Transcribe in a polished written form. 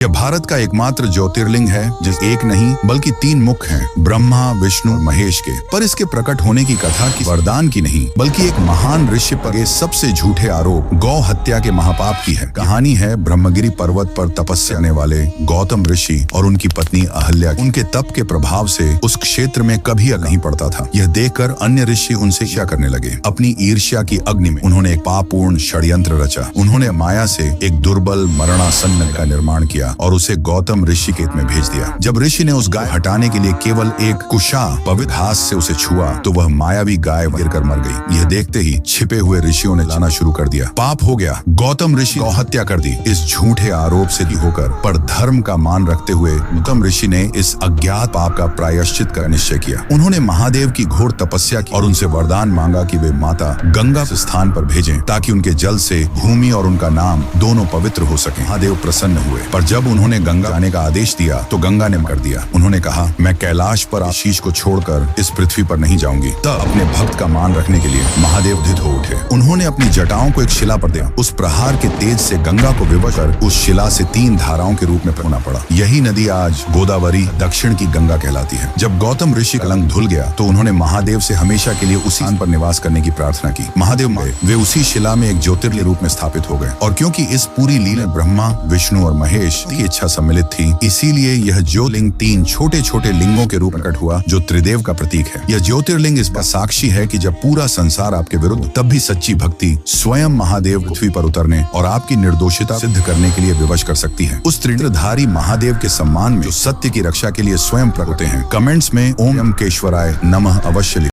यह भारत का एकमात्र ज्योतिर्लिंग है जिस एक नहीं बल्कि 3 मुख हैं, ब्रह्मा, विष्णु, महेश के। पर इसके प्रकट होने की कथा की वरदान की नहीं बल्कि एक महान ऋषि पर के सबसे झूठे आरोप गौ हत्या के महापाप की है। कहानी है ब्रह्मगिरी पर्वत पर तपस्या करने वाले गौतम ऋषि और उनकी पत्नी अहल्या। उनके तप के प्रभाव से उस क्षेत्र में कभी नहीं पड़ता था। यह देखकर अन्य ऋषि उनसे ईर्ष्या करने लगे। अपनी ईर्ष्या की अग्नि में उन्होंने एक पापपूर्ण षड्यंत्र रचा। उन्होंने माया से एक दुर्बल मरणासन्न का निर्माण किया और उसे गौतम ऋषि के में भेज दिया। जब ऋषि ने उस गाय हटाने के लिए केवल एक कुशा पवित्र हाथ से उसे छुआ तो वह मायावी गाय गिरकर मर गई। यह देखते ही छिपे हुए ऋषियों ने लाना शुरू कर दिया। पाप हो गया, गौतम ऋषि गौ हत्या कर दी। इस झूठे आरोप से होकर पर धर्म का मान रखते हुए गौतम ऋषि ने इस अज्ञात पाप का प्रायश्चित का निश्चय किया। उन्होंने महादेव की घोर तपस्या की और उनसे वरदान मांगा कि वे माता गंगा के स्थान पर भेजें ताकि उनके जल से भूमि और उनका नाम दोनों पवित्र हो सके। महादेव प्रसन्न हुए, पर जब उन्होंने गंगा जाने का आदेश दिया तो गंगा ने कर दिया। उन्होंने कहा, मैं कैलाश पर आशीष को छोड़कर इस पृथ्वी पर नहीं जाऊंगी। तब अपने भक्त का मान रखने के लिए महादेव धित हो उठे। उन्होंने अपनी जटाओं को एक शिला पर दिया। उस प्रहार के तेज से गंगा को विवश कर उस शिला से 3 धाराओं के रूप में होना पड़ा। यही नदी आज गोदावरी दक्षिण की गंगा कहलाती है। जब गौतम ऋषि कलंक धुल गया तो उन्होंने महादेव से हमेशा के लिए उसी स्थान पर निवास करने की प्रार्थना की। महादेव वे उसी शिला में एक ज्योतिर्लिंग रूप में स्थापित हो गए। और क्योंकि इस पूरी लीला ब्रह्मा, विष्णु और महेश की इच्छा सम्मिलित थी, इसीलिए यह ज्योतिर्लिंग 3 छोटे छोटे लिंगों के रूप में प्रकट हुआ जो त्रिदेव का प्रतीक है। यह ज्योतिर्लिंग इसका साक्षी है कि जब पूरा संसार आपके विरुद्ध, तब भी सच्ची भक्ति स्वयं महादेव पृथ्वी पर उतरने और आपकी निर्दोषिता सिद्ध करने के लिए विवश कर सकती है। उस त्रिनेत्रधारी महादेव के सम्मान में जो सत्य की रक्षा के लिए स्वयं प्रकट होते हैं। कमेंट्स में ओम केश्वराय नमः अवश्य